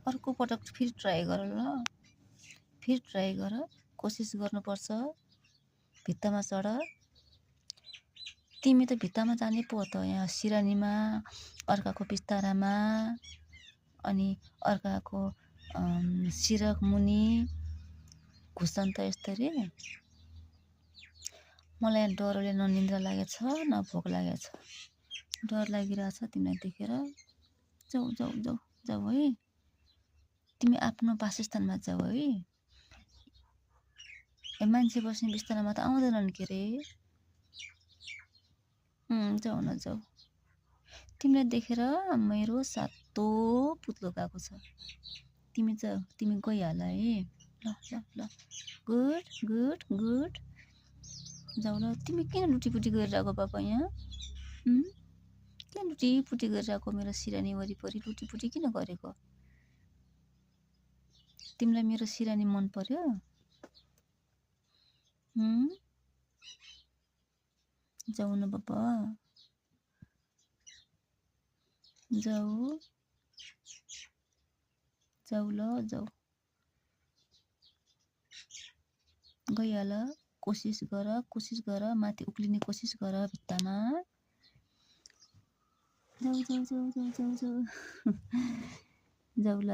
अर्को पटक फेरि ट्राई गर ल, फेरि ट्राई गर, कोसिस गर्नुपर्छ। भित्तामा चढ। तिमी त भित्तामा जाने पो हो त, यहाँ सिरानीमा, अर्काको बिस्तारामा, अनि अर्काको सिरक मुनि घुसन त यस्तरी। मलाई डरले न निन्द्रा लागेछ न भोक लागेछ, डर लागिरहेछ तिमीलाई देखेर। जाऊ जाऊ जाऊ जाऊ है, तिमी आफ्नो वासस्थानमा जाऊ है। मान्छे बस्ने बिस्तारामा त आउँदैनन् के रे। जाऊ न जाऊ। तिमीलाई देखेर मेरो सातो पुत्लो गएको छ। तिमी जाऊ, तिमी गइहाल है। ल ल ल, गुड गुड गुड। जाऊ ल। तिमी किन लुटीपुटी गरिरहेको पापा यहाँ? किन लुटीपुटी गरिरहेको मेरो सिरानी वरिपरि? लुटीपुटी किन गरेको? तिमीलाई मेरो सिरानी मन पर्यो? जाऊ न बाबा, जाऊ जाऊ ल जाऊ। गइहाल। कोसिस गर, माथि उक्लिने कोसिस गर भित्तामा। जाऊ जाऊ जाऊ जाऊ जाऊ जाऊ जाऊ ल।